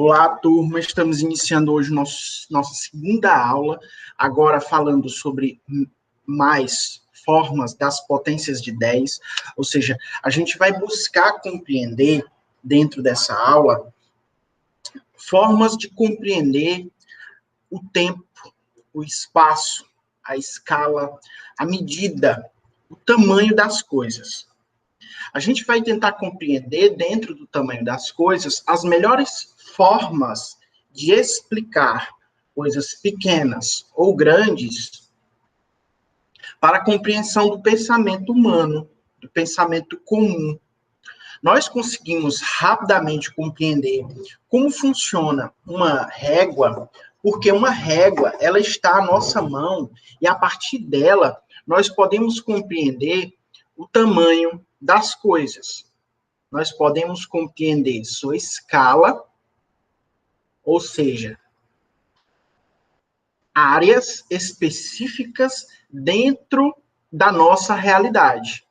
Olá, turma. Estamos iniciando hoje nossa segunda aula, agora falando sobre mais formas das potências de 10, ou seja, a gente vai buscar compreender, dentro dessa aula, formas de compreender o tempo, o espaço, a escala, a medida, o tamanho das coisas. A gente vai tentar compreender, dentro do tamanho das coisas, as melhores formas de explicar coisas pequenas ou grandes para a compreensão do pensamento humano, do pensamento comum. Nós conseguimos rapidamente compreender como funciona uma régua, porque uma régua, ela está à nossa mão e a partir dela nós podemos compreender o tamanho das coisas. Nós podemos compreender sua escala, ou seja, áreas específicas dentro da nossa realidade.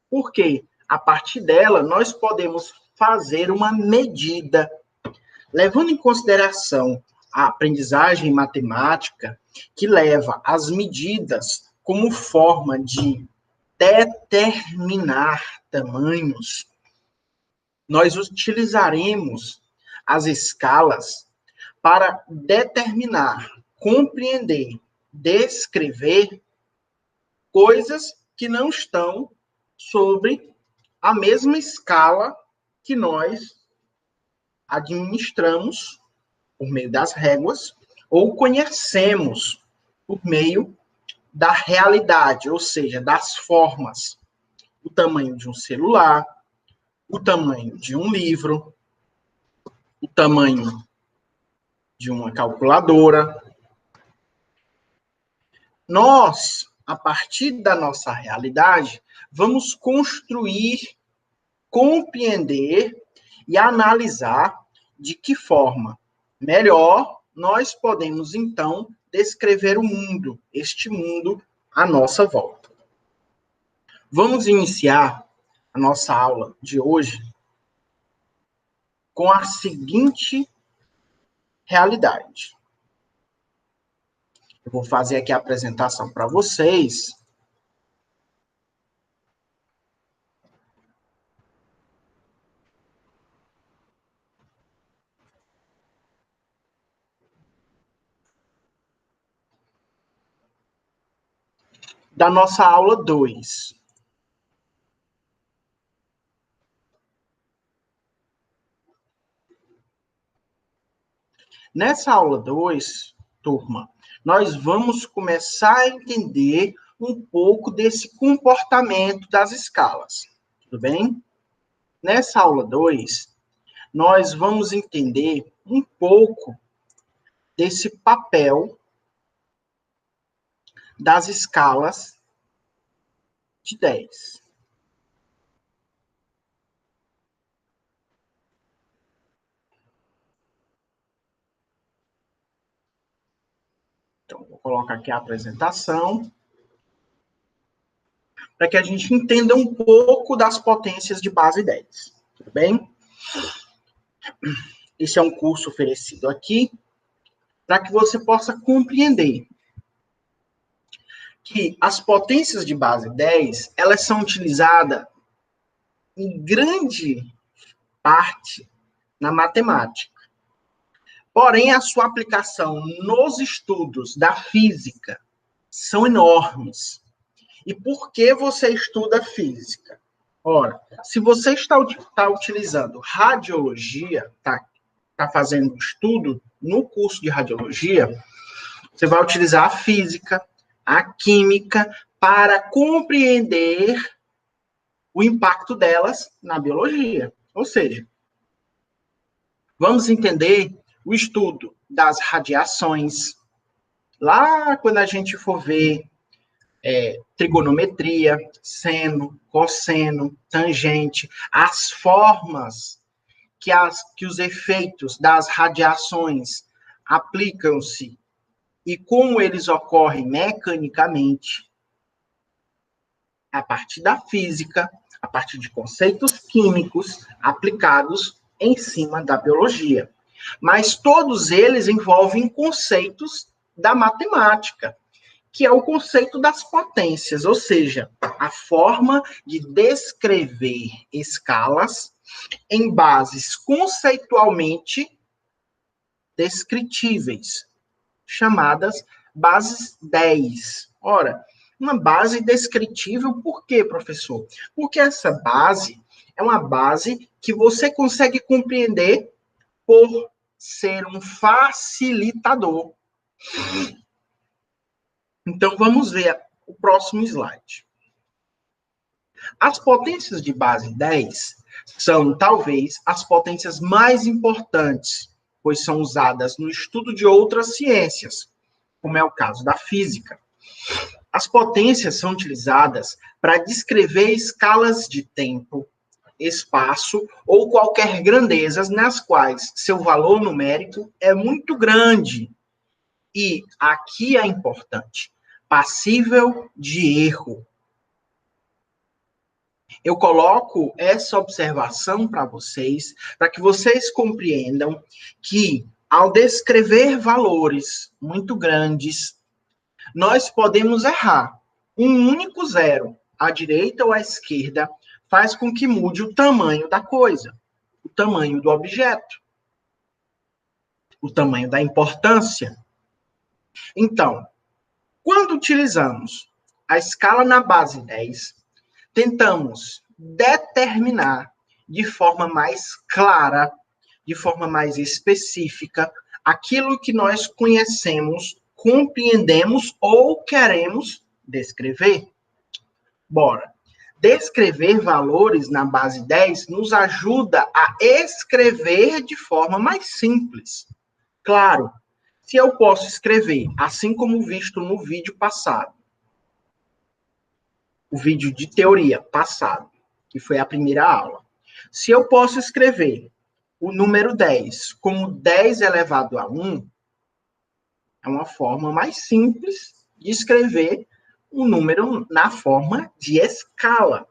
Porque a partir dela nós podemos fazer uma medida, levando em consideração a aprendizagem matemática, que leva as medidas como forma de determinar tamanhos. Nós utilizaremos as escalas para determinar, compreender, descrever coisas que não estão sobre a mesma escala que nós administramos por meio das réguas ou conhecemos por meio da realidade, ou seja, das formas. O tamanho de um celular, o tamanho de um livro, o tamanho de uma calculadora. Nós, a partir da nossa realidade, vamos construir, compreender e analisar de que forma melhor nós podemos, então, descrever o mundo, este mundo à nossa volta. Vamos iniciar a nossa aula de hoje com a seguinte realidade. Eu vou fazer aqui a apresentação para vocês. Da nossa aula 2. Nessa aula 2, turma, nós vamos começar a entender um pouco desse comportamento das escalas. Tudo bem? Nessa aula 2, nós vamos entender um pouco desse papel das escalas de 10. Então, vou colocar aqui a apresentação para que a gente entenda um pouco das potências de base 10. Tudo bem? Esse é um curso oferecido aqui para que você possa compreender que as potências de base 10, elas são utilizadas em grande parte na matemática. Porém, a sua aplicação nos estudos da física são enormes. E por que você estuda física? Ora, se você está utilizando radiologia, está fazendo estudo no curso de radiologia, você vai utilizar a física, a química, para compreender o impacto delas na biologia. Ou seja, vamos entender o estudo das radiações. Lá, quando a gente for ver trigonometria, seno, cosseno, tangente, as formas que os efeitos das radiações aplicam-se e como eles ocorrem mecanicamente, a partir da física, a partir de conceitos químicos aplicados em cima da biologia. Mas todos eles envolvem conceitos da matemática, que é o conceito das potências, ou seja, a forma de descrever escalas em bases conceitualmente descritíveis, chamadas bases 10. Ora, uma base descritível, por quê, professor? Porque essa base é uma base que você consegue compreender por ser um facilitador. Então, vamos ver o próximo slide. As potências de base 10 são, talvez, as potências mais importantes, pois são usadas no estudo de outras ciências, como é o caso da física. As potências são utilizadas para descrever escalas de tempo, espaço ou qualquer grandezas nas quais seu valor numérico é muito grande. E aqui é importante, passível de erro. Eu coloco essa observação para vocês, para que vocês compreendam que, ao descrever valores muito grandes, nós podemos errar. Um único zero, à direita ou à esquerda, faz com que mude o tamanho da coisa, o tamanho do objeto, o tamanho da importância. Então, quando utilizamos a escala na base 10, tentamos determinar de forma mais clara, de forma mais específica, aquilo que nós conhecemos, compreendemos ou queremos descrever. Bora. Descrever valores na base 10 nos ajuda a escrever de forma mais simples. Claro, se eu posso escrever, assim como visto no vídeo passado, o vídeo de teoria passado, que foi a primeira aula. Se eu posso escrever o número 10 como 10 elevado a 1, é uma forma mais simples de escrever o número na forma de escala.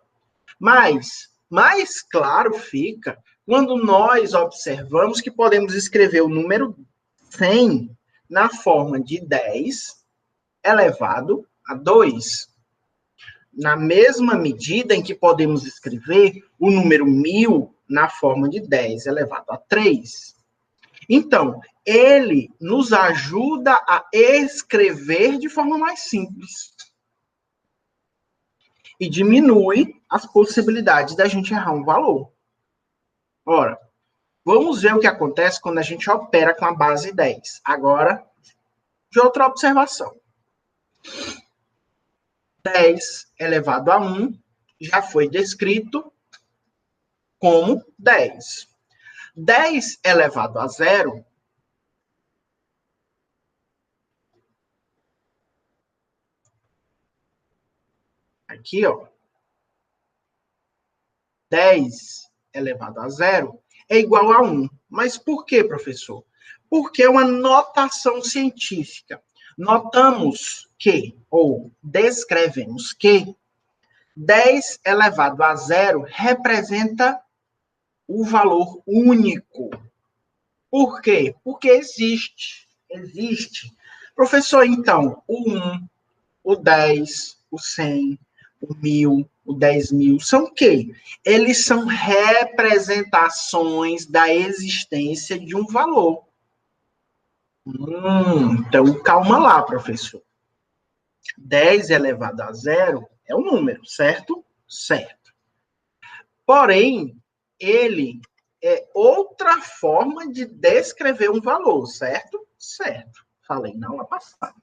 Mas mais claro fica quando nós observamos que podemos escrever o número 100 na forma de 10 elevado a 2. Na mesma medida em que podemos escrever o número 1000 na forma de 10 elevado a 3. Então, ele nos ajuda a escrever de forma mais simples. E diminui as possibilidades da gente errar um valor. Ora, vamos ver o que acontece quando a gente opera com a base 10. Agora, de outra observação. 10 elevado a 1 já foi descrito como 10. 10 elevado a 0 aqui, ó. 10 elevado a 0 é igual a 1. Mas por quê, professor? Porque é uma notação científica. Notamos que, ou descrevemos que, 10 elevado a 0 representa o valor único. Por quê? Porque existe. Professor, então, o 1, o 10, o 100, o 1000, o 10.000, são o quê? Eles são representações da existência de um valor. Então, calma lá, professor. 10 elevado a 0 é um número, certo? Certo. Porém, ele é outra forma de descrever um valor, certo? Certo. Falei na aula passada.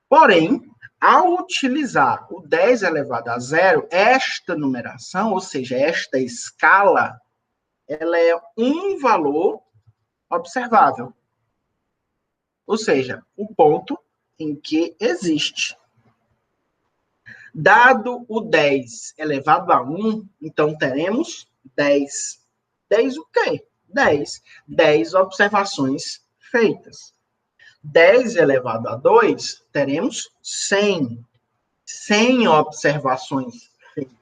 Porém, ao utilizar o 10 elevado a 0, esta numeração, ou seja, esta escala, ela é um valor observável. Ou seja, o ponto em que existe. Dado o 10 elevado a 1, então teremos 10. 10 o quê? 10. 10 observações feitas. 10 elevado a 2, teremos 100. 100 observações feitas.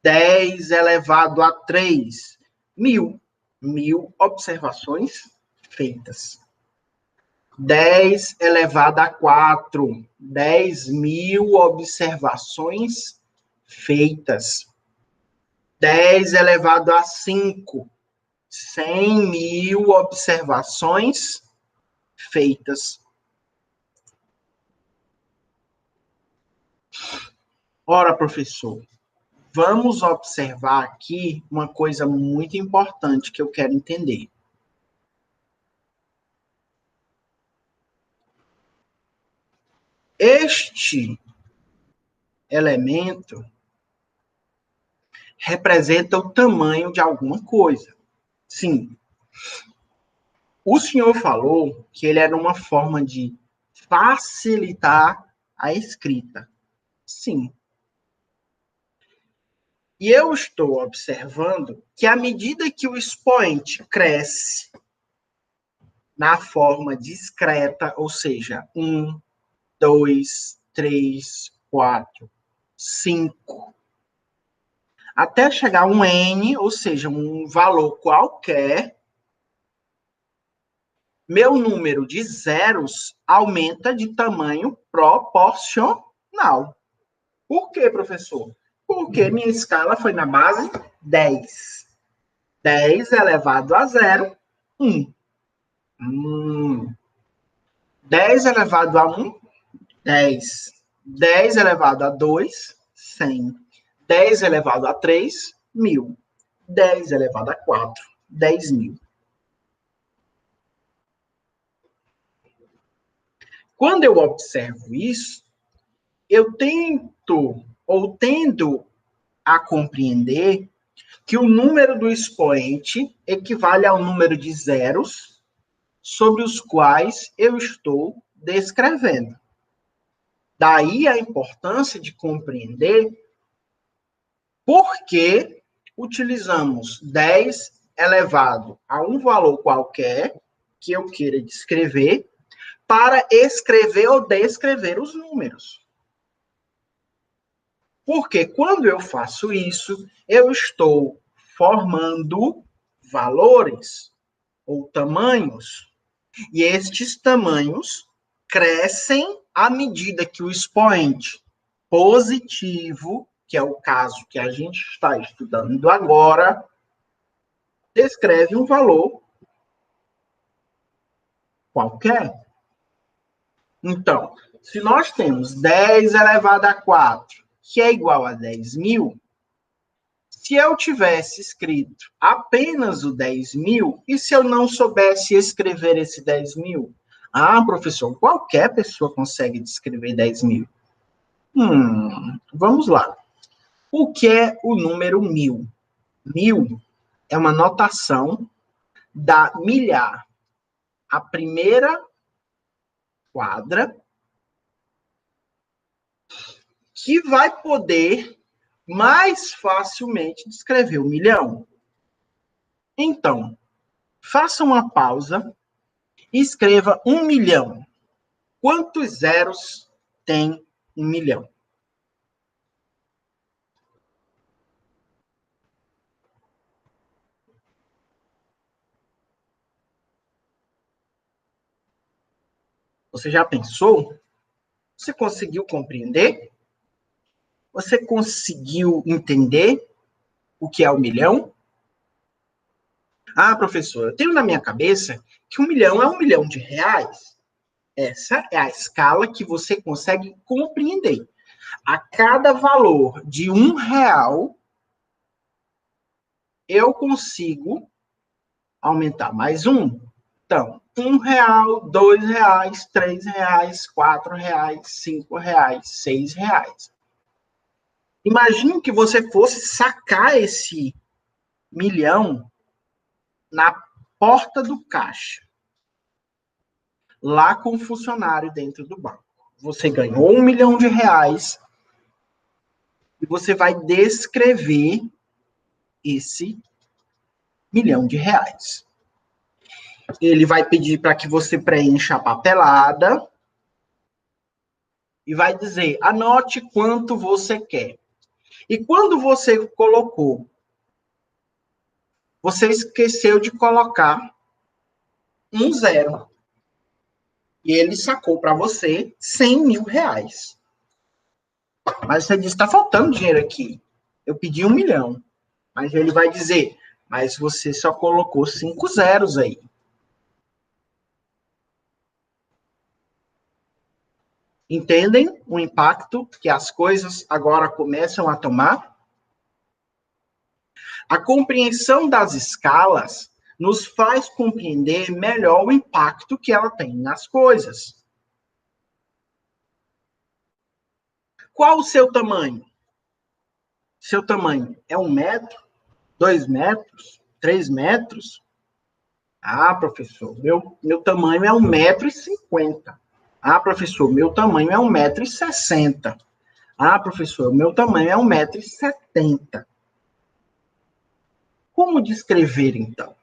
10 elevado a 3, 1000. 1000 observações feitas. 10 elevado a 4, 10.000 observações feitas. 10 elevado a 5, 100.000 observações feitas. Ora, professor, vamos observar aqui uma coisa muito importante que eu quero entender. Este elemento representa o tamanho de alguma coisa. Sim. O senhor falou que ele era uma forma de facilitar a escrita. Sim. E eu estou observando que à medida que o expoente cresce na forma discreta, ou seja, 1, 2, 3, 4, 5, até chegar a um N, ou seja, um valor qualquer, meu número de zeros aumenta de tamanho proporcional. Por quê, professor? Porque minha escala foi na base 10. 10 elevado a 0, 1. 10 elevado a 1, 10. 10 elevado a 2, 100. 10 elevado a 3, 1000. 10 elevado a 4, 10.000. Quando eu observo isso, eu tento ou tendo a compreender que o número do expoente equivale ao número de zeros sobre os quais eu estou descrevendo. Daí a importância de compreender por que utilizamos 10 elevado a um valor qualquer que eu queira descrever para escrever ou descrever os números. Porque quando eu faço isso, eu estou formando valores ou tamanhos. E estes tamanhos crescem à medida que o expoente positivo, que é o caso que a gente está estudando agora, descreve um valor qualquer. Então, se nós temos 10 elevado a 4, que é igual a 10.000, se eu tivesse escrito apenas o 10.000, e se eu não soubesse escrever esse 10.000? Ah, professor, qualquer pessoa consegue descrever 10.000. Vamos lá. O que é o número 1000? 1000 é uma notação da milhar. A primeira quadra que vai poder mais facilmente descrever o milhão. Então, faça uma pausa e escreva 1 milhão. Quantos zeros tem 1 milhão? Você já pensou? Você conseguiu compreender? Você conseguiu entender o que é 1 milhão? Ah, professor, eu tenho na minha cabeça que 1 milhão é 1 milhão de reais. Essa é a escala que você consegue compreender. A cada valor de R$1, eu consigo aumentar mais um. Então, R$1, R$2, R$3, R$4, R$5, R$6. Imagine que você fosse sacar esse milhão na porta do caixa, lá com o funcionário dentro do banco. Você ganhou R$1 milhão e você vai descrever esse R$1 milhão. Ele vai pedir para que você preencha a papelada e vai dizer, anote quanto você quer. E quando você colocou, você esqueceu de colocar um zero. E ele sacou para você 100 mil reais. Mas você disse, está faltando dinheiro aqui. Eu pedi 1 milhão. Mas ele vai dizer, mas você só colocou 5 zeros aí. Entendem o impacto que as coisas agora começam a tomar? A compreensão das escalas nos faz compreender melhor o impacto que ela tem nas coisas. Qual o seu tamanho? Seu tamanho é 1 metro? 2 metros? 3 metros? Ah, professor, meu tamanho é 1,50 m. Ah, professor, meu tamanho é 1,60 m. Ah, professor, meu tamanho é 1,70 m. Como descrever, então?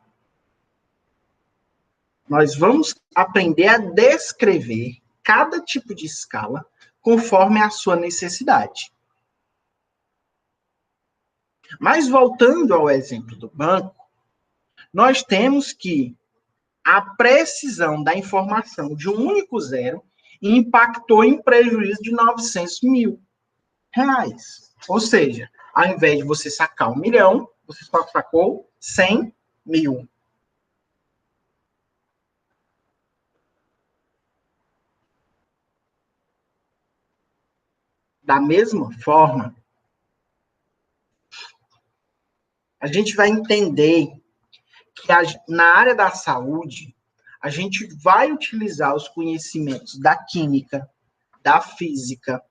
Nós vamos aprender a descrever cada tipo de escala conforme a sua necessidade. Mas voltando ao exemplo do banco, nós temos que a precisão da informação de um único zero impactou em prejuízo de 900 mil reais. Ou seja, ao invés de você sacar 1 milhão, você só sacou 100 mil. Da mesma forma, a gente vai entender que na área da saúde, a gente vai utilizar os conhecimentos da química, da física,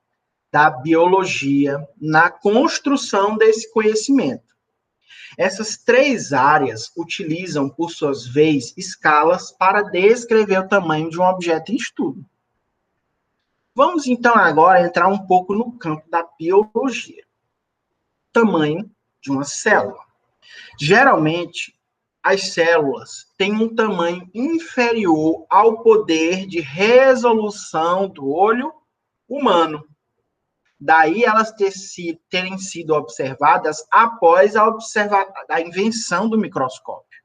da biologia, na construção desse conhecimento. Essas 3 áreas utilizam, por suas vezes, escalas para descrever o tamanho de um objeto em estudo. Vamos, então, agora entrar um pouco no campo da biologia. Tamanho de uma célula. Geralmente, as células têm um tamanho inferior ao poder de resolução do olho humano. Daí elas terem sido observadas após a invenção do microscópio.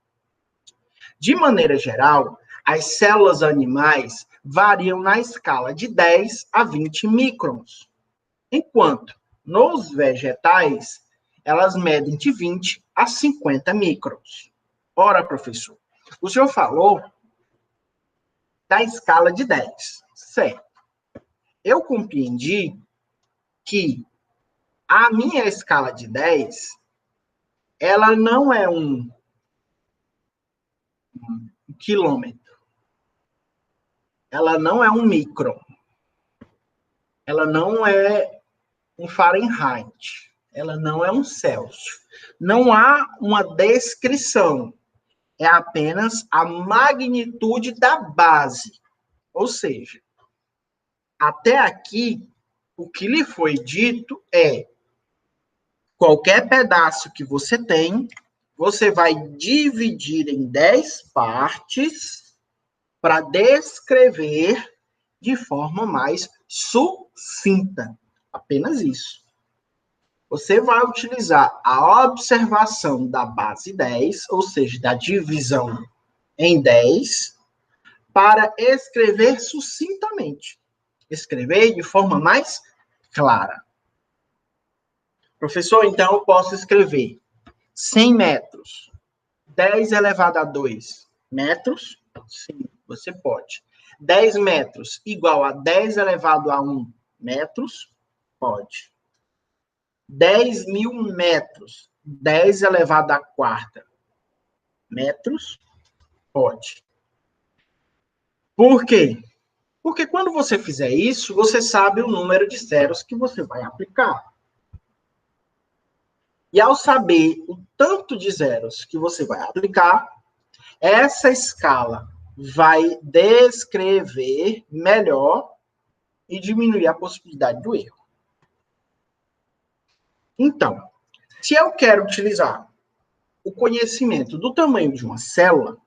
De maneira geral, as células animais variam na escala de 10 a 20 microns, enquanto nos vegetais elas medem de 20 a 50 microns. Ora, professor, o senhor falou da escala de 10, certo? Eu compreendi que a minha escala de 10, ela não é um quilômetro, ela não é um micron, ela não é um Fahrenheit, ela não é um Celsius. Não há uma descrição, é apenas a magnitude da base. Ou seja, até aqui, o que lhe foi dito é: qualquer pedaço que você tem, você vai dividir em 10 partes para descrever de forma mais sucinta. Apenas isso. Você vai utilizar a observação da base 10, ou seja, da divisão em 10, para escrever sucintamente. Escrever de forma mais clara. Professor, então eu posso escrever 100 metros, 10 elevado a 2 metros? Sim, você pode. 10 metros igual a 10 elevado a 1 metros? Pode. 10 mil metros, 10 elevado à quarta metros? Pode. Por quê? Porque quando você fizer isso, você sabe o número de zeros que você vai aplicar. E ao saber o tanto de zeros que você vai aplicar, essa escala vai descrever melhor e diminuir a possibilidade do erro. Então, se eu quero utilizar o conhecimento do tamanho de uma célula,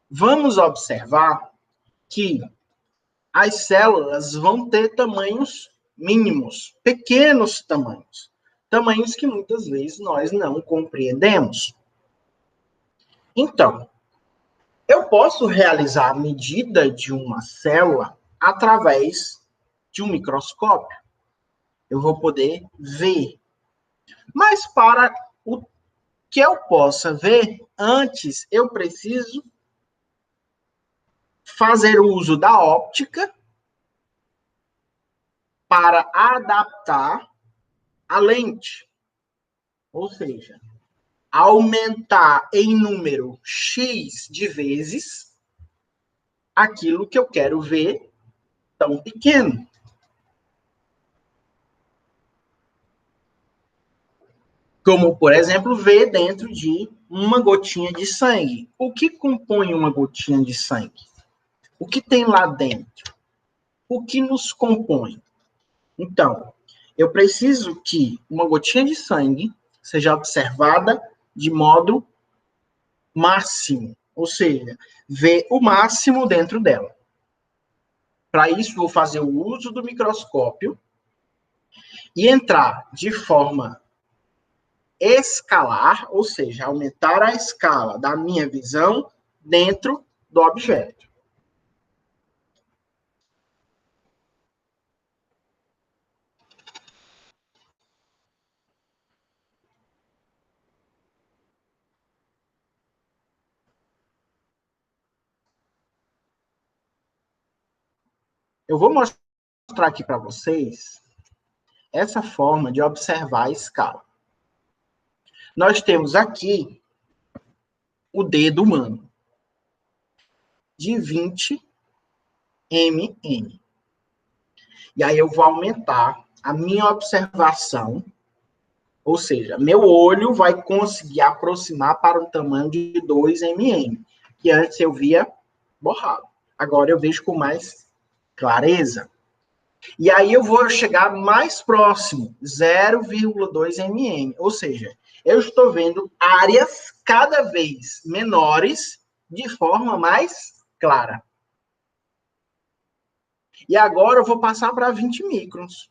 vamos observar que as células vão ter tamanhos mínimos, pequenos tamanhos que muitas vezes nós não compreendemos. Então, eu posso realizar a medida de uma célula através de um microscópio. Eu vou poder ver. Mas para o que eu possa ver, antes eu preciso fazer uso da óptica para adaptar a lente. Ou seja, aumentar em número X de vezes aquilo que eu quero ver tão pequeno. Como, por exemplo, ver dentro de uma gotinha de sangue. O que compõe uma gotinha de sangue? O que tem lá dentro? O que nos compõe? Então, eu preciso que uma gotinha de sangue seja observada de modo máximo, ou seja, ver o máximo dentro dela. Para isso, vou fazer o uso do microscópio e entrar de forma escalar, ou seja, aumentar a escala da minha visão dentro do objeto. Eu vou mostrar aqui para vocês essa forma de observar a escala. Nós temos aqui o dedo humano de 20 mm. E aí eu vou aumentar a minha observação, ou seja, meu olho vai conseguir aproximar para um tamanho de 2 mm, que antes eu via borrado. Agora eu vejo com mais clareza. E aí eu vou chegar mais próximo, 0,2 mm, ou seja, eu estou vendo áreas cada vez menores de forma mais clara. E agora eu vou passar para 20 microns.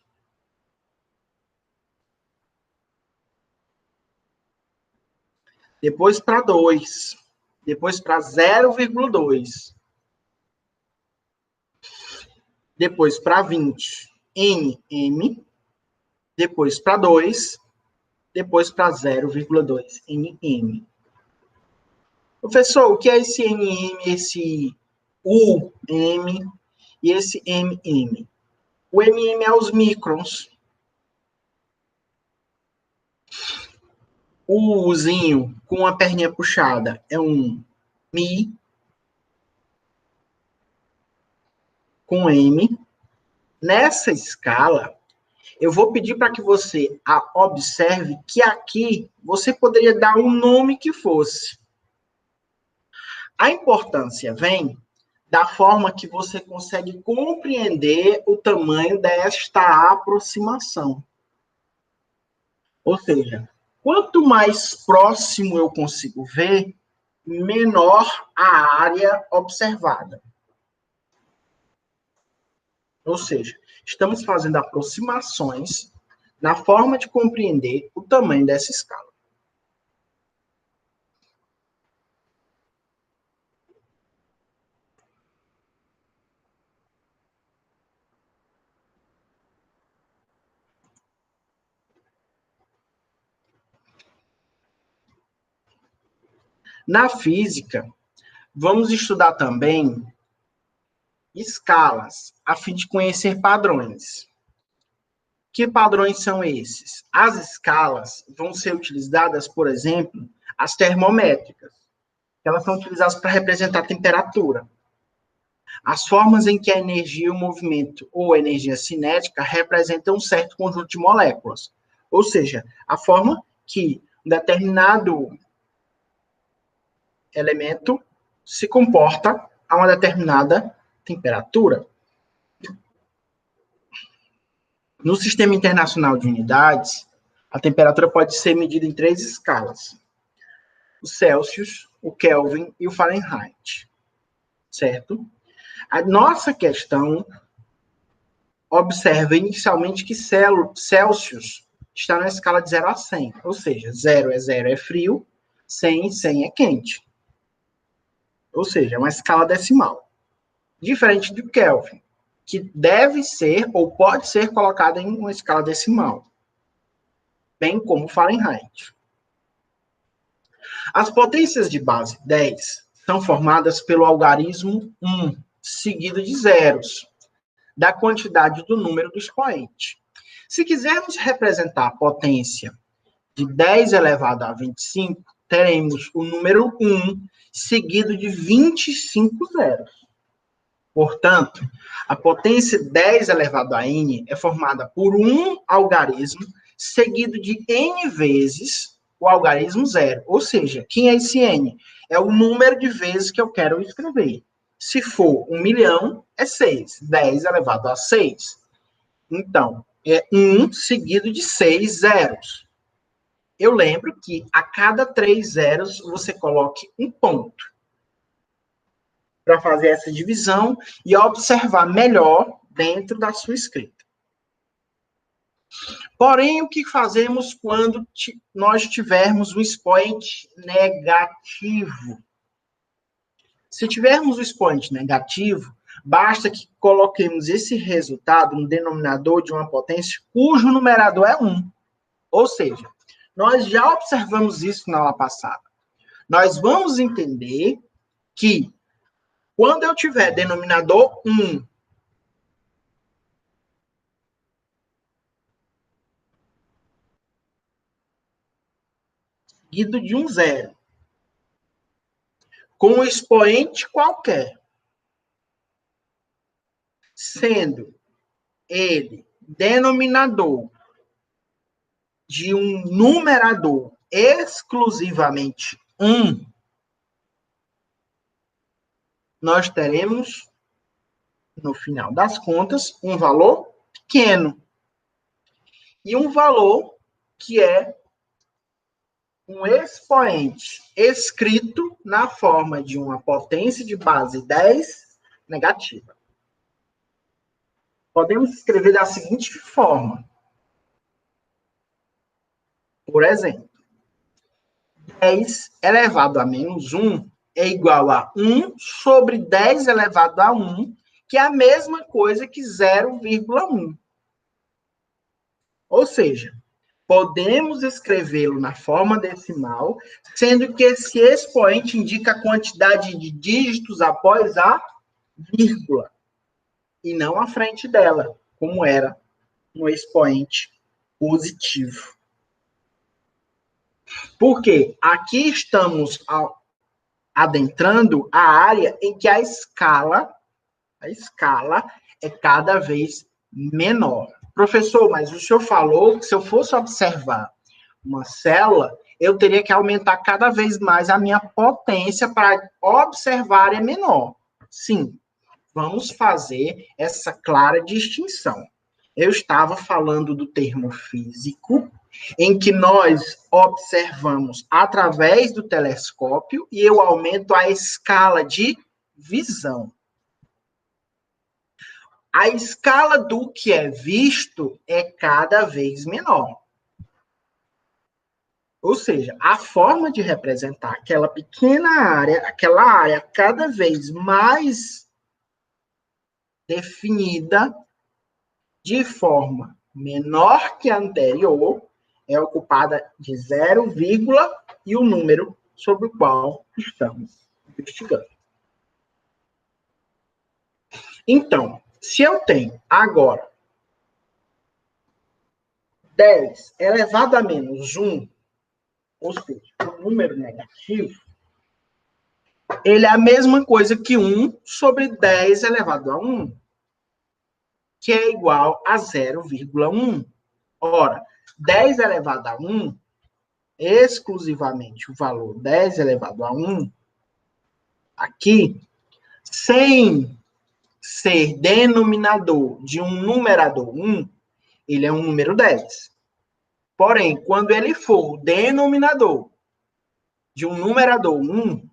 Depois para 2. Depois para 0,2. Depois para 20 nm. Depois para 2. Depois para 0,2 nm. Professor, o que é esse nm, esse UM e esse mm? O mm é os microns. O Uzinho com a perninha puxada é um Mi com M. Nessa escala, eu vou pedir para que você observe que aqui você poderia dar um nome que fosse. A importância vem da forma que você consegue compreender o tamanho desta aproximação. Ou seja, quanto mais próximo eu consigo ver, menor a área observada. Ou seja, estamos fazendo aproximações na forma de compreender o tamanho dessa escala. Na física, vamos estudar também escalas, a fim de conhecer padrões. Que padrões são esses? As escalas vão ser utilizadas, por exemplo, as termométricas. Elas são utilizadas para representar a temperatura. As formas em que a energia, o movimento ou a energia cinética representam um certo conjunto de moléculas. Ou seja, a forma que um determinado elemento se comporta a uma determinada temperatura. No Sistema Internacional de Unidades, a temperatura pode ser medida em 3 escalas: o Celsius, o Kelvin e o Fahrenheit. Certo? A nossa questão observa inicialmente que Celsius está na escala de 0 a 100, ou seja, 0 é frio, 100 é quente. ou seja, é uma escala decimal. Diferente do Kelvin, que deve ser ou pode ser colocada em uma escala decimal, bem como Fahrenheit. As potências de base 10 são formadas pelo algarismo 1, seguido de zeros, da quantidade do número do expoente. Se quisermos representar a potência de 10 elevado a 25, teremos o número 1 seguido de 25 zeros. Portanto, a potência 10 elevado a n é formada por um algarismo seguido de n vezes o algarismo zero. Ou seja, quem é esse n? É o número de vezes que eu quero escrever. Se for 1 milhão, é 6. 10 elevado a 6. Então, é 1 seguido de 6 zeros. Eu lembro que a cada 3 zeros você coloque um ponto para fazer essa divisão e observar melhor dentro da sua escrita. Porém, o que fazemos quando nós tivermos um expoente negativo? Se tivermos um expoente negativo, basta que coloquemos esse resultado no denominador de uma potência cujo numerador é 1. Ou seja, nós já observamos isso na aula passada. Nós vamos entender que quando eu tiver denominador 1, seguido de um zero, com um expoente qualquer, sendo ele denominador de um numerador exclusivamente 1, nós teremos, no final das contas, um valor pequeno. E um valor que é um expoente escrito na forma de uma potência de base 10 negativa. Podemos escrever da seguinte forma. Por exemplo, 10 elevado a menos 1 é igual a 1 sobre 10 elevado a 1, que é a mesma coisa que 0,1. Ou seja, podemos escrevê-lo na forma decimal, sendo que esse expoente indica a quantidade de dígitos após a vírgula, e não à frente dela, como era no expoente positivo. Porque aqui estamos adentrando a área em que a escala é cada vez menor. Professor, mas o senhor falou que se eu fosse observar uma célula, eu teria que aumentar cada vez mais a minha potência para observar a área menor. Sim, vamos fazer essa clara distinção. Eu estava falando do termo físico, em que nós observamos através do telescópio e eu aumento a escala de visão. A escala do que é visto é cada vez menor. Ou seja, a forma de representar aquela pequena área, aquela área cada vez mais definida de forma menor que a anterior, é ocupada de 0, e o número sobre o qual estamos investigando. Então, se eu tenho agora 10 elevado a menos 1, ou seja, um número negativo, ele é a mesma coisa que 1 sobre 10 elevado a 1, que é igual a 0,1. Ora, 10 elevado a 1, exclusivamente o valor 10 elevado a 1, aqui, sem ser denominador de um numerador 1, ele é um número 10. Porém, quando ele for denominador de um numerador 1,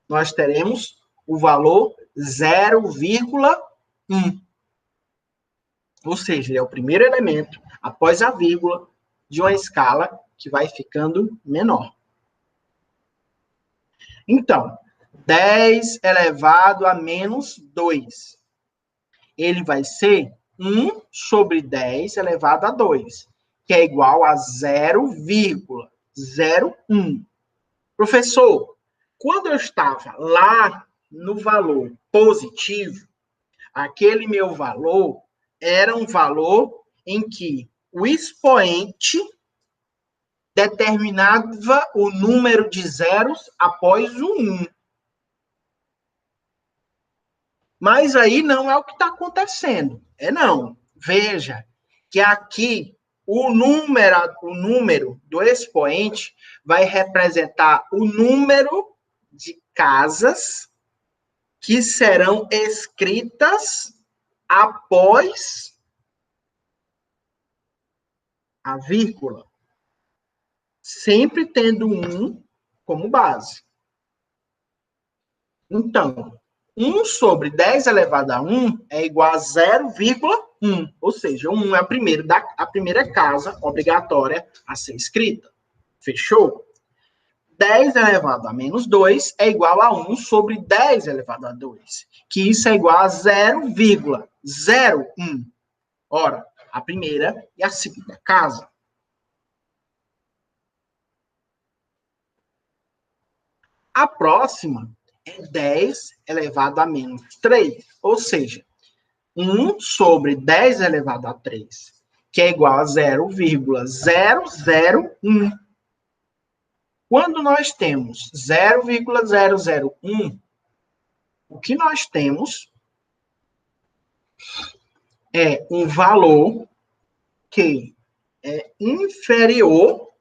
nós teremos o valor 0,1. Ou seja, ele é o primeiro elemento, após a vírgula, de uma escala que vai ficando menor. Então, 10 elevado a menos 2. Ele vai ser 1 sobre 10 elevado a 2, que é igual a 0,01. Professor, quando eu estava lá no valor positivo, aquele meu valor era um valor em que o expoente determinava o número de zeros após o 1. Mas aí não é o que está acontecendo. Não. Veja que aqui o número do expoente vai representar o número de casas que serão escritas após a vírgula, sempre tendo 1 como base. Então, 1 sobre 10 elevado a 1 é igual a 0,1, ou seja, 1 é a primeira casa obrigatória a ser escrita. Fechou? 10 elevado a menos 2 é igual a 1 sobre 10 elevado a 2, que isso é igual a 0,01. Ora, a primeira e a segunda casa. A próxima é 10 elevado a menos 3, ou seja, 1 sobre 10 elevado a 3, que é igual a 0,001. Quando nós temos 0,001, o que nós temos é um valor que é inferior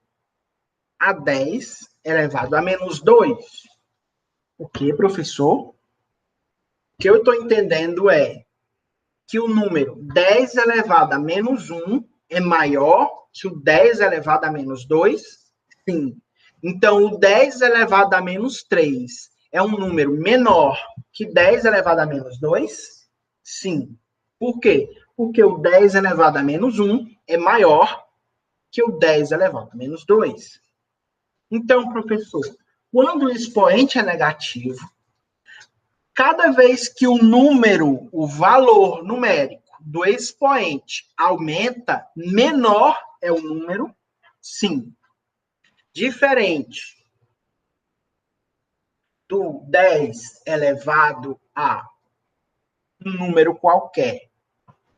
a 10 elevado a menos 2. O que, professor? O que eu estou entendendo é que o número 10 elevado a menos 1 é maior que o 10 elevado a menos 2? Sim. Então, o 10 elevado a menos 3 é um número menor que 10 elevado a menos 2? Sim. Por quê? Porque o 10 elevado a menos 1 é maior que o 10 elevado a menos 2. Então, professor, quando o expoente é negativo, cada vez que o valor numérico do expoente aumenta, menor é o número, sim. Diferente do 10 elevado a um número qualquer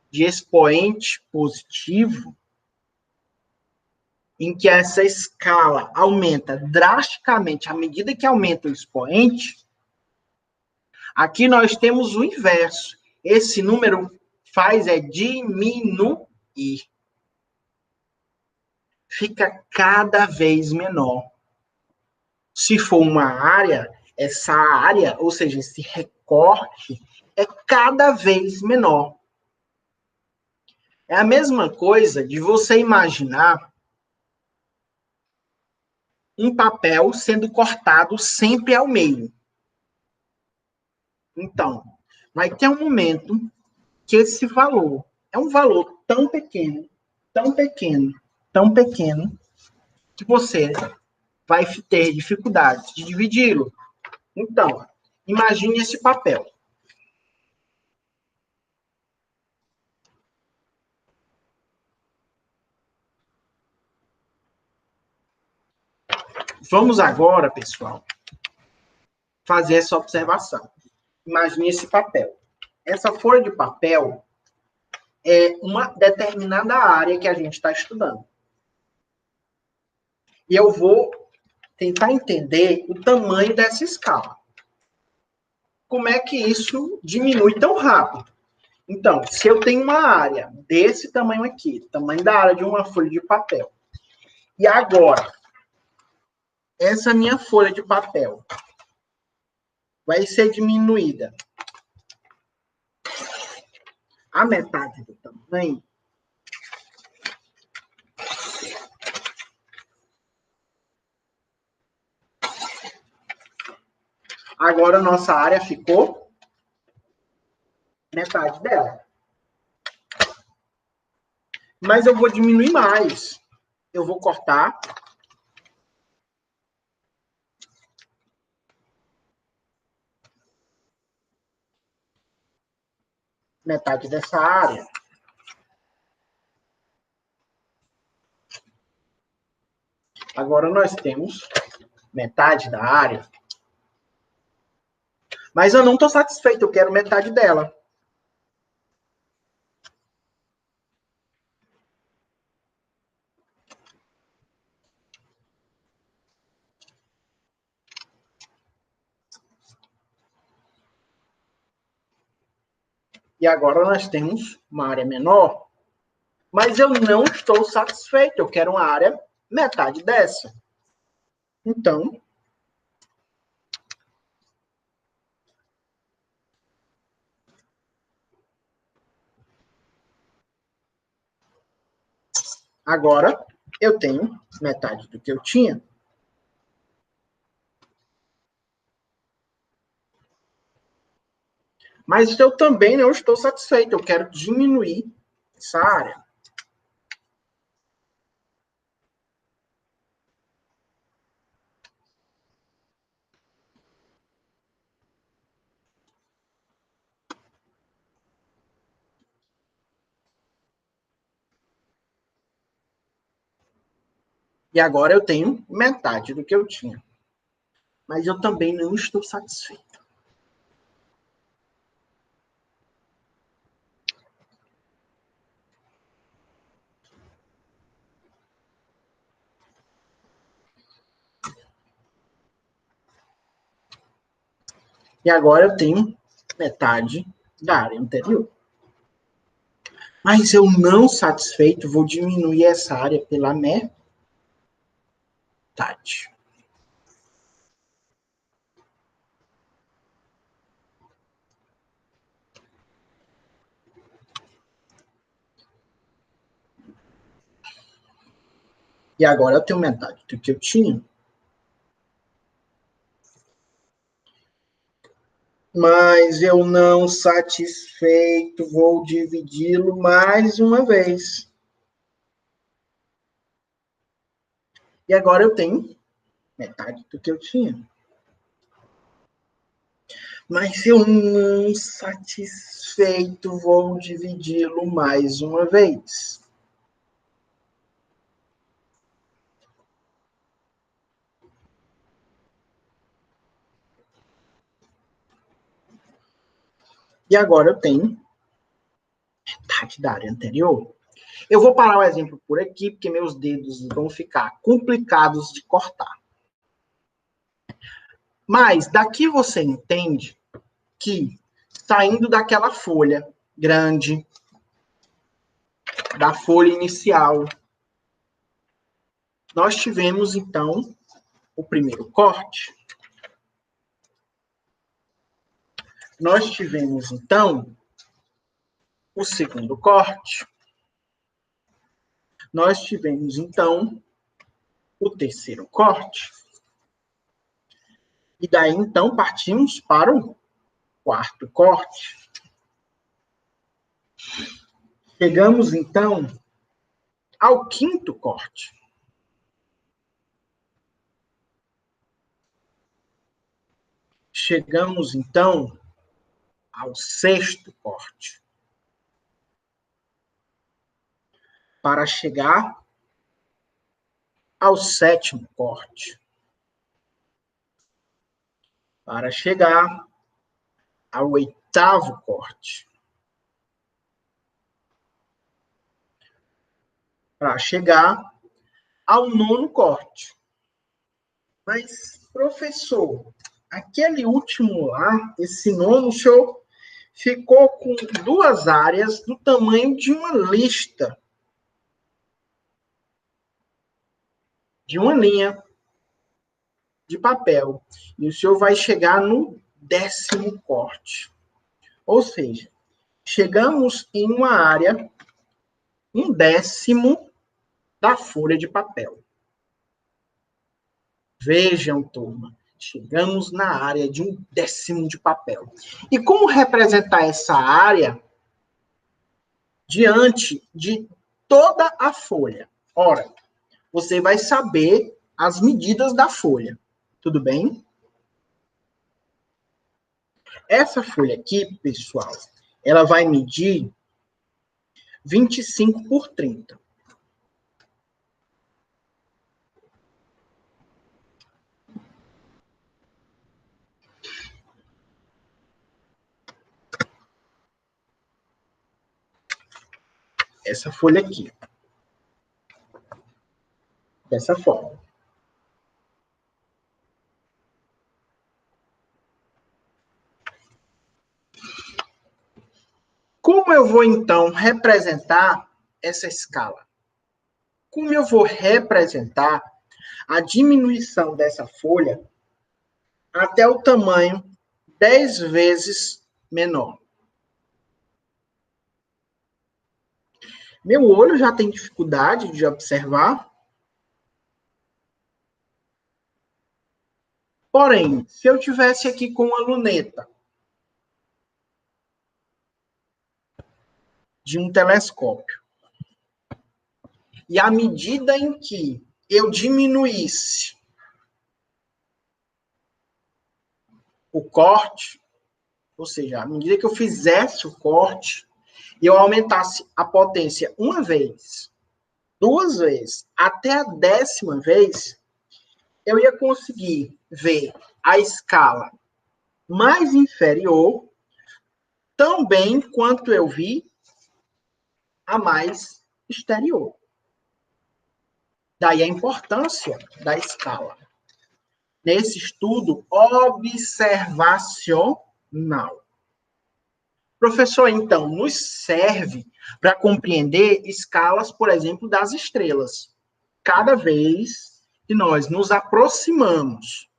de expoente positivo, em que essa escala aumenta drasticamente à medida que aumenta o expoente, aqui nós temos o inverso. Esse número faz diminuir. Fica cada vez menor. Se for uma área, essa área, ou seja, esse recorte, é cada vez menor. É a mesma coisa de você imaginar um papel sendo cortado sempre ao meio. Então, vai ter um momento que esse valor é um valor tão pequeno, tão pequeno, tão pequeno, que você vai ter dificuldade de dividi-lo. Então, imagine esse papel. Vamos agora, pessoal, fazer essa observação. Imagine esse papel. Essa folha de papel é uma determinada área que a gente está estudando. E eu vou tentar entender o tamanho dessa escala. Como é que isso diminui tão rápido? Então, se eu tenho uma área desse tamanho aqui, tamanho da área de uma folha de papel, e agora, essa minha folha de papel vai ser diminuída a metade do tamanho, agora a nossa área ficou metade dela. Mas eu vou diminuir mais. Eu vou cortar metade dessa área. Agora nós temos metade da área. Mas eu não estou satisfeito, eu quero metade dela. E agora nós temos uma área menor. Mas eu não estou satisfeito, eu quero uma área metade dessa. Então, agora eu tenho metade do que eu tinha. Mas eu também não estou satisfeito, eu quero diminuir essa área. E agora eu tenho metade do que eu tinha. Mas eu também não estou satisfeito. E agora eu tenho metade da área anterior. Mas eu não satisfeito, vou diminuir essa área pela metade. E agora eu tenho metade do que eu tinha. Mas eu não satisfeito, vou dividi-lo mais uma vez. E agora eu tenho metade do que eu tinha. Mas eu não satisfeito, vou dividi-lo mais uma vez. E agora eu tenho metade da área anterior. Eu vou parar o exemplo por aqui, porque meus dedos vão ficar complicados de cortar. Mas daqui você entende que, saindo daquela folha grande, da folha inicial, nós tivemos, então, o primeiro corte. Nós tivemos, então, o segundo corte. Nós tivemos, então, o terceiro corte. E daí, então, partimos para o quarto corte. Chegamos, então, ao quinto corte. Chegamos, então, ao sexto corte. Para chegar ao sétimo corte. Para chegar ao oitavo corte. Para chegar ao nono corte. Mas, professor, aquele último lá, esse nono, o senhor ficou com duas áreas do tamanho de uma lista. De uma linha de papel. E o senhor vai chegar no décimo corte. Ou seja, chegamos em uma área, um décimo da folha de papel. Vejam, turma, chegamos na área de um décimo de papel. E como representar essa área diante de toda a folha? Ora, você vai saber as medidas da folha. Tudo bem? Essa folha aqui, pessoal, ela vai medir 25 por 30. Essa folha aqui. Dessa forma. Como eu vou, então, representar essa escala? Como eu vou representar a diminuição dessa folha até o tamanho 10 vezes menor? Meu olho já tem dificuldade de observar. Porém, se eu tivesse aqui com uma luneta de um telescópio, e à medida em que eu diminuísse o corte, ou seja, à medida que eu fizesse o corte, e eu aumentasse a potência uma vez, duas vezes, até a 10ª vez, eu ia conseguir ver a escala mais inferior tão bem quanto eu vi a mais exterior. Daí a importância da escala. Nesse estudo observacional. Professor, então, nos serve para compreender escalas, por exemplo, das estrelas. Cada vez que nós nos aproximamos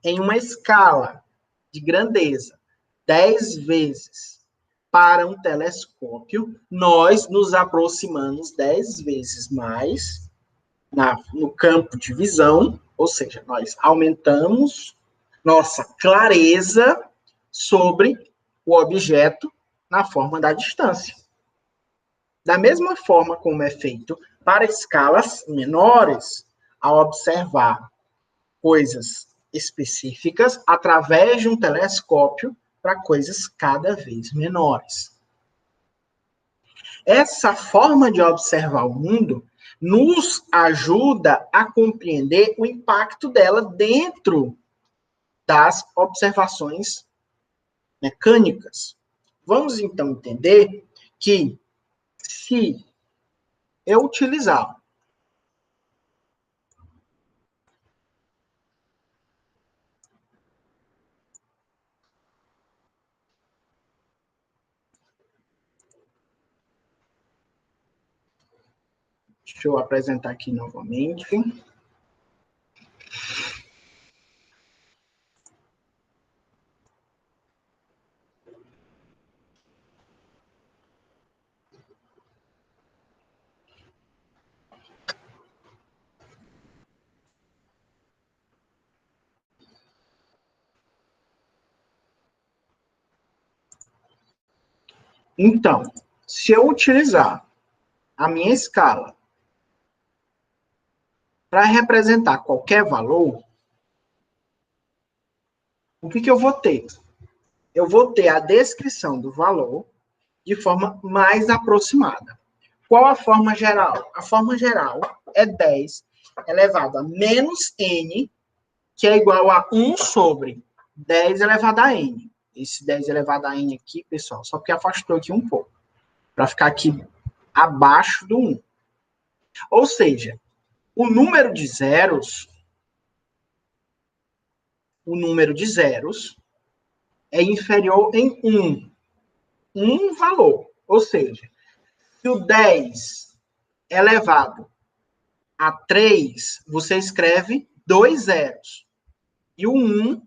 em uma escala de grandeza 10 vezes para um telescópio, nós nos aproximamos 10 vezes mais no campo de visão, ou seja, nós aumentamos nossa clareza sobre o objeto na forma da distância. Da mesma forma como é feito para escalas menores, ao observar coisas específicas através de um telescópio para coisas cada vez menores. Essa forma de observar o mundo nos ajuda a compreender o impacto dela dentro das observações mecânicas. Vamos, então, entender que se eu utilizar deixa eu apresentar aqui novamente. Então, se eu utilizar a minha escala para representar qualquer valor, o que eu vou ter? Eu vou ter a descrição do valor de forma mais aproximada. Qual a forma geral? A forma geral é 10 elevado a menos n, que é igual a 1 sobre 10 elevado a n. Esse 10 elevado a n aqui, pessoal, só porque afastou aqui um pouco, para ficar aqui abaixo do 1. Ou seja, o número de zeros é inferior em 1. Um valor. Ou seja, se o 10 elevado a 3, você escreve 2 zeros. E o 1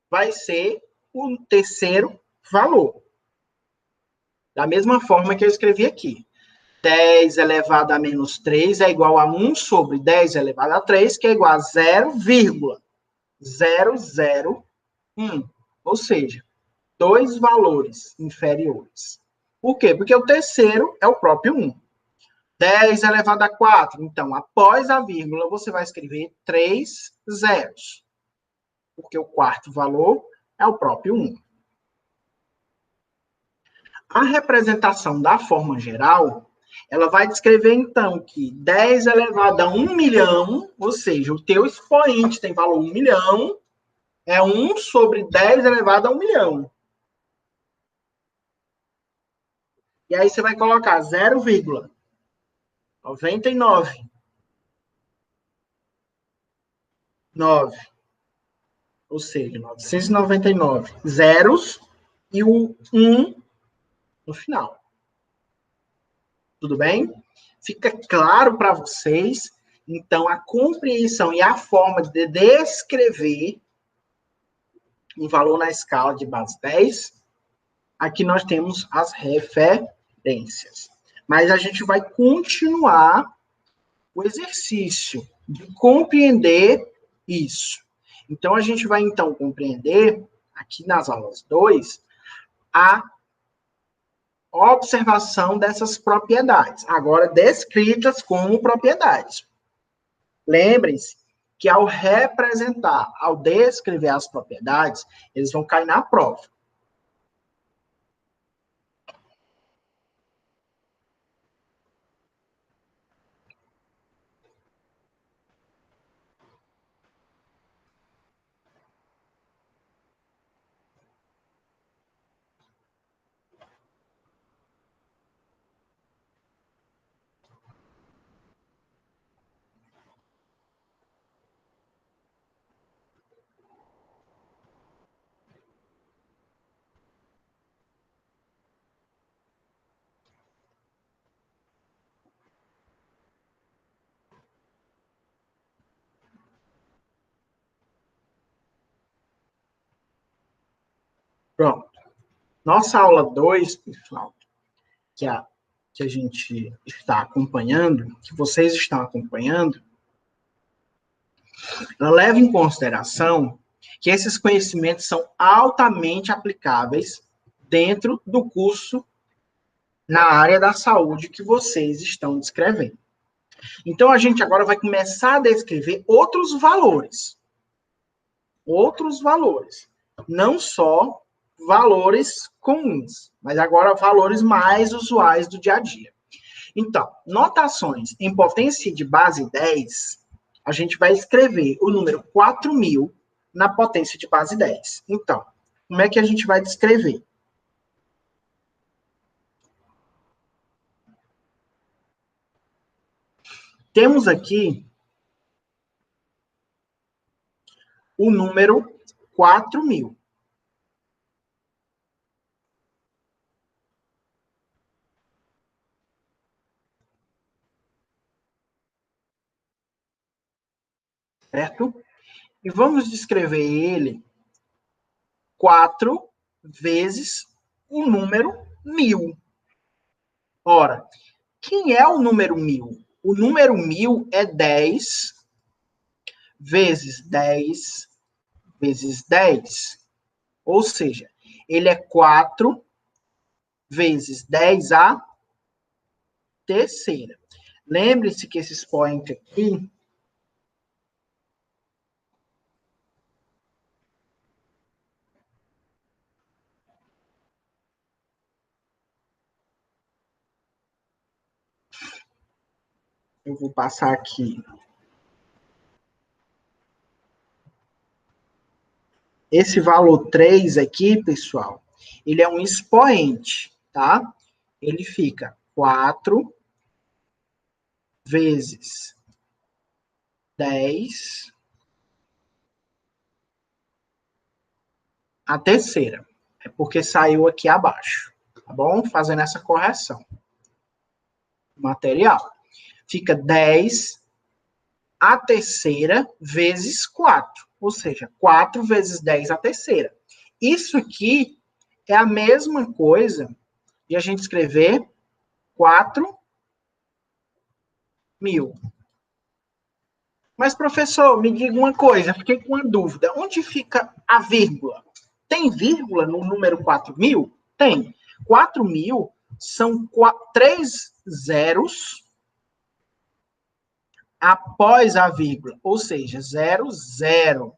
vai ser o terceiro valor. Da mesma forma que eu escrevi aqui. 10 elevado a menos 3 é igual a 1 sobre 10 elevado a 3, que é igual a 0,001. Ou seja, dois valores inferiores. Por quê? Porque o terceiro é o próprio 1. 10 elevado a 4. Então, após a vírgula, você vai escrever 3 zeros. Porque o quarto valor é o próprio 1. A representação da forma geral, ela vai descrever, então, que 10 elevado a 1 milhão, ou seja, o teu expoente tem valor 1 milhão, é 1 sobre 10 elevado a 1 milhão. E aí você vai colocar 0,99. 9, ou seja, 999 zeros e o 1 no final. Tudo bem? Fica claro para vocês? Então, a compreensão e a forma de descrever um valor na escala de base 10, aqui nós temos as referências. Mas a gente vai continuar o exercício de compreender isso. Então, a gente vai, então, compreender, aqui nas aulas 2, a observação dessas propriedades, agora descritas como propriedades. Lembrem-se que ao representar, ao descrever as propriedades, eles vão cair na prova. Pronto. Nossa aula 2, pessoal, que a gente está acompanhando, que vocês estão acompanhando, ela leva em consideração que esses conhecimentos são altamente aplicáveis dentro do curso na área da saúde que vocês estão descrevendo. Então, a gente agora vai começar a descrever outros valores. Outros valores. Não só valores comuns, mas agora valores mais usuais do dia a dia. Então, notações em potência de base 10, a gente vai escrever o número 4.000 na potência de base 10. Então, como é que a gente vai descrever? Temos aqui o número 4.000. Certo? E vamos descrever ele 4 vezes o número 1.000. Ora, quem é o número 1.000? O número 1.000 é 10 vezes 10 vezes 10. Ou seja, ele é 4 vezes 10 a terceira. Lembre-se que esse expoente aqui eu vou passar aqui. Esse valor 3 aqui, pessoal, ele é um expoente, tá? Ele fica 4 vezes 10 a terceira. É porque saiu aqui abaixo, tá bom? Fazendo essa correção. Material. Fica 10 a terceira vezes 4. Ou seja, 4 vezes 10 a terceira. Isso aqui é a mesma coisa de a gente escrever 4.000. Mas, professor, me diga uma coisa, fiquei com uma dúvida. Onde fica a vírgula? Tem vírgula no número 4.000? Tem. 4.000 são 3 zeros após a vírgula, ou seja, 0, 0.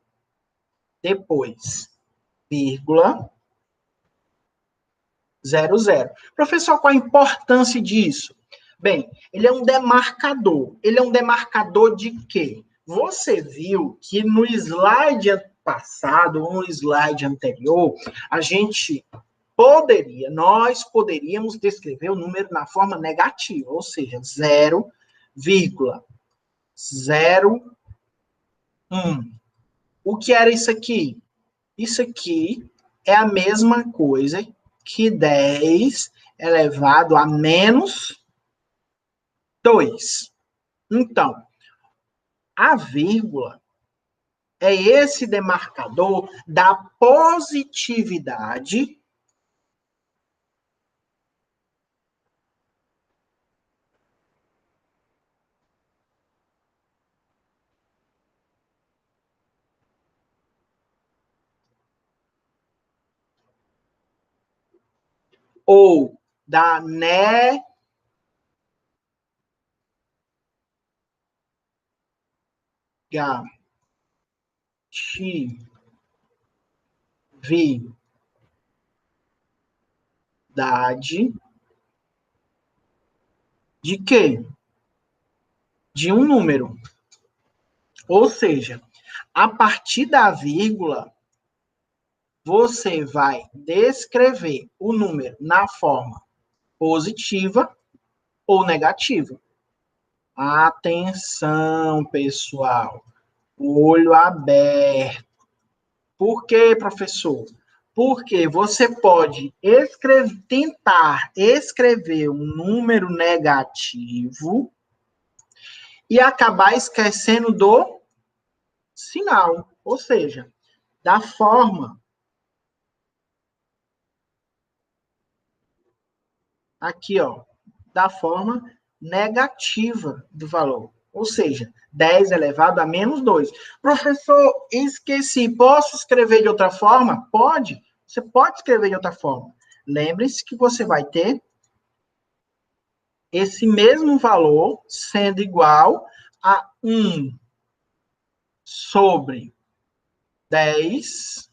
Depois, vírgula, 0, 0. Professor, qual a importância disso? Bem, ele é um demarcador. Ele é um demarcador de quê? Você viu que no slide passado, ou no slide anterior, nós poderíamos descrever o número na forma negativa, ou seja, 0,01. O que era isso aqui? Isso aqui é a mesma coisa que 10 elevado a menos 2. Então, a vírgula é esse demarcador da positividade ou da negatividade de quê? De um número. Ou seja, a partir da vírgula, você vai descrever o número na forma positiva ou negativa. Atenção, pessoal. Olho aberto. Por quê, professor? Porque você pode tentar escrever um número negativo e acabar esquecendo do sinal, ou seja, da forma. Aqui, ó, da forma negativa do valor. Ou seja, 10 elevado a menos 2. Professor, esqueci. Posso escrever de outra forma? Pode. Você pode escrever de outra forma. Lembre-se que você vai ter esse mesmo valor sendo igual a 1 sobre 10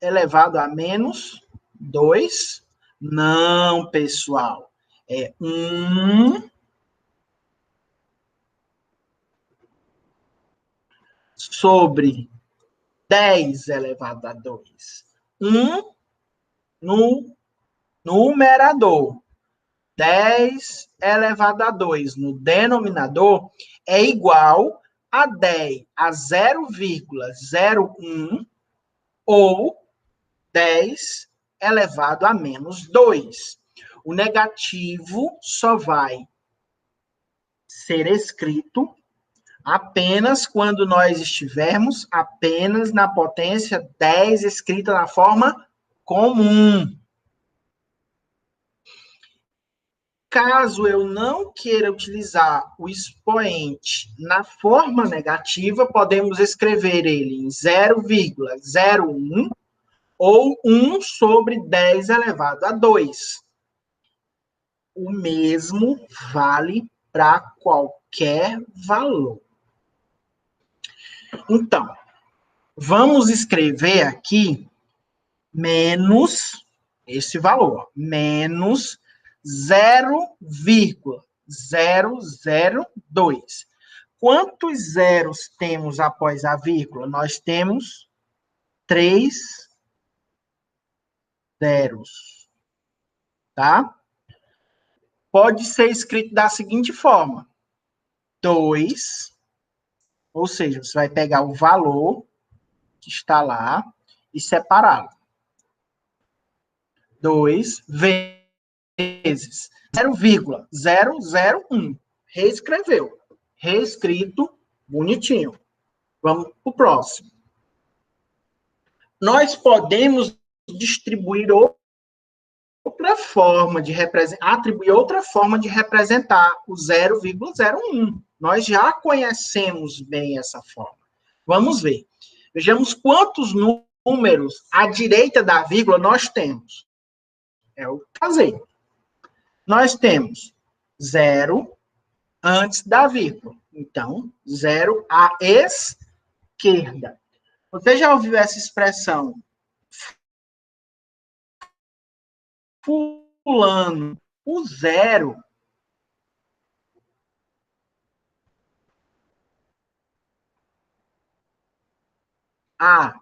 elevado a menos 2. Não, pessoal. É 1 sobre 10 elevado a 2. 1 no numerador. 10 elevado a 2 no denominador é igual a 10 a 0,01 ou 10 elevado a menos 2. O negativo só vai ser escrito apenas quando nós estivermos apenas na potência 10 escrita na forma comum. Caso eu não queira utilizar o expoente na forma negativa, podemos escrever ele em 0,01 ou 1 sobre 10 elevado a 2. O mesmo vale para qualquer valor. Então, vamos escrever aqui menos esse valor, menos 0,002. Quantos zeros temos após a vírgula? Nós temos 3 zeros, tá? Pode ser escrito da seguinte forma: 2, ou seja, você vai pegar o valor que está lá e separá-lo. 2 vezes 0,001. Reescreveu. Reescrito, bonitinho. Vamos para o próximo. Nós podemos distribuir outra forma de representar, atribuir outra forma de representar o 0,01. Nós já conhecemos bem essa forma. Vamos ver. Vejamos quantos números à direita da vírgula nós temos. É o que fazer. Nós temos 0 antes da vírgula. Então, 0 à esquerda. Você já ouviu essa expressão? fulano. O zero à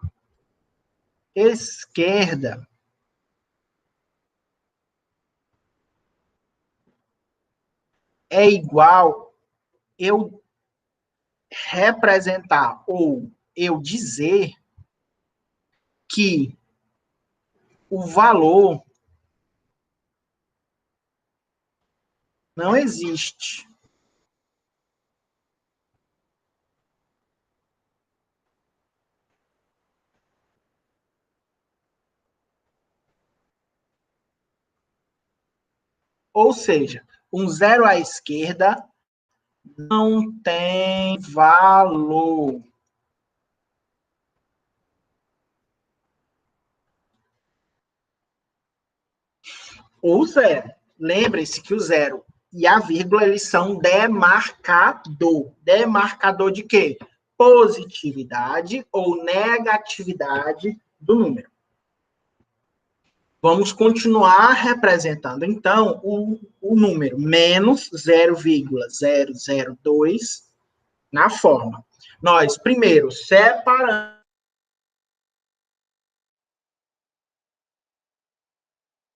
esquerda é igual eu representar ou eu dizer que o valor não existe. Ou seja, um zero à esquerda não tem valor. Ou zero. Lembre-se que o zero e a vírgula, eles são demarcador. Demarcador de quê? Positividade ou negatividade do número. Vamos continuar representando, então, o número menos 0,002 na forma. Nós, primeiro, separamos